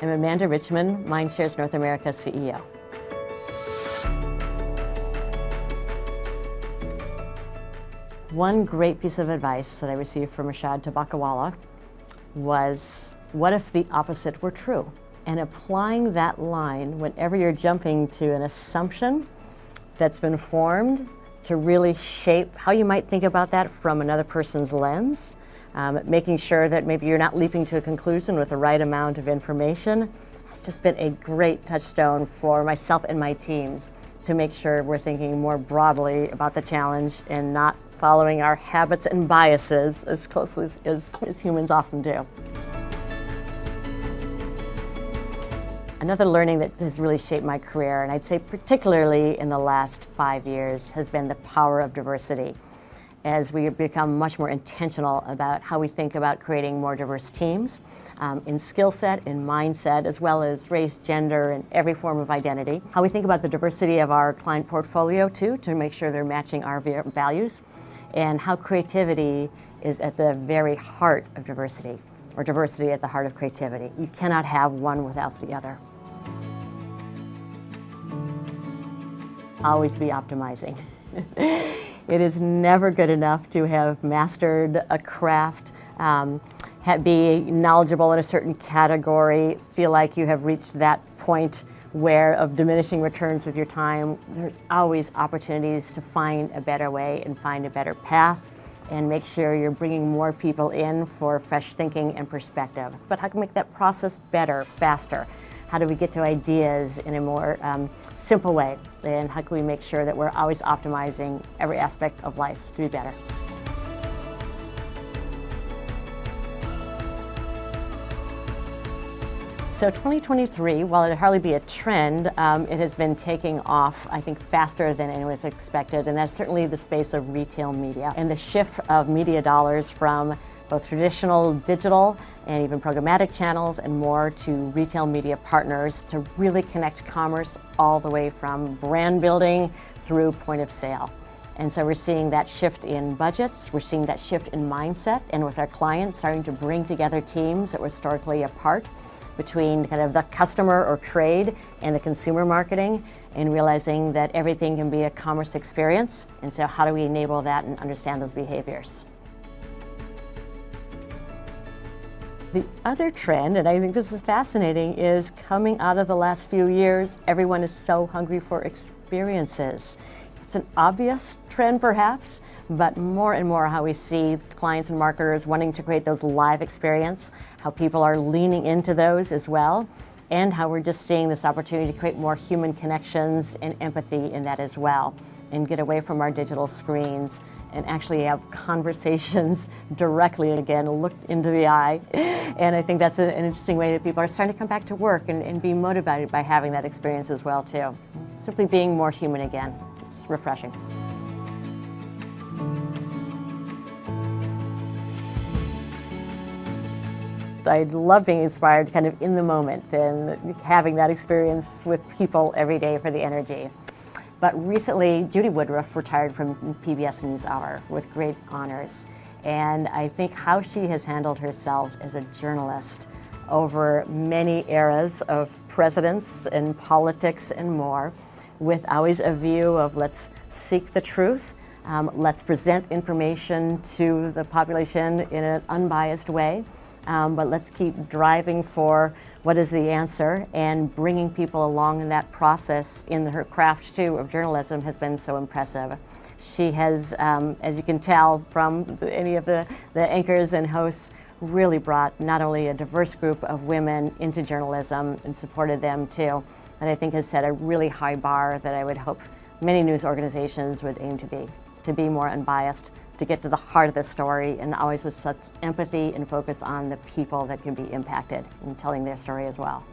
I'm Amanda Richman, Mindshare's North America CEO. One great piece of advice that I received from Rashad Tabakawala was, what if the opposite were true? And applying that line whenever you're jumping to an assumption that's been formed to really shape how you might think about that from another person's lens, making sure that maybe you're not leaping to a conclusion with the right amount of information. It's just been a great touchstone for myself and my teams to make sure we're thinking more broadly about the challenge and not following our habits and biases as closely as humans often do. Another learning that has really shaped my career, and I'd say particularly in the last 5 years, has been the power of diversity. As we become much more intentional about how we think about creating more diverse teams in skill set, in mindset, as well as race, gender, and every form of identity. How we think about the diversity of our client portfolio too, to make sure they're matching our values, and how creativity is at the very heart of diversity, or diversity at the heart of creativity. You cannot have one without the other. Always be optimizing. It is never good enough to have mastered a craft, be knowledgeable in a certain category, feel like you have reached that point of diminishing returns with your time. There's always opportunities to find a better way and find a better path and make sure you're bringing more people in for fresh thinking and perspective. But how can we make that process better, faster? How do we get to ideas in a more simple way? And how can we make sure that we're always optimizing every aspect of life to be better? So 2023, while it'd hardly be a trend, it has been taking off, I think, faster than anyone's expected, and that's certainly the space of retail media and the shift of media dollars from both traditional digital and even programmatic channels and more to retail media partners to really connect commerce all the way from brand building through point of sale. And so we're seeing that shift in budgets, we're seeing that shift in mindset, and with our clients starting to bring together teams that were historically apart between kind of the customer or trade and the consumer marketing, and realizing that everything can be a commerce experience. And so how do we enable that and understand those behaviors? The other trend, and I think this is fascinating, is coming out of the last few years, everyone is so hungry for experiences. It's an obvious trend perhaps, but more and more how we see clients and marketers wanting to create those live experiences, how people are leaning into those as well, and how we're just seeing this opportunity to create more human connections and empathy in that as well, and get away from our digital screens and actually have conversations directly, again, look into the eye. And I think that's an interesting way that people are starting to come back to work and be motivated by having that experience as well too. Simply being more human again. It's refreshing. I love being inspired kind of in the moment and having that experience with people every day for the energy. But recently, Judy Woodruff retired from PBS NewsHour with great honors. And I think how she has handled herself as a journalist over many eras of presidents and politics and more, with always a view of let's seek the truth, let's present information to the population in an unbiased way, but let's keep driving for what is the answer, and bringing people along in that process in her craft too of journalism has been so impressive. She has, as you can tell from any of the anchors and hosts, really brought not only a diverse group of women into journalism and supported them too, but I think has set a really high bar that I would hope many news organizations would aim to be more unbiased, to get to the heart of the story, and always with such empathy and focus on the people that can be impacted in telling their story as well.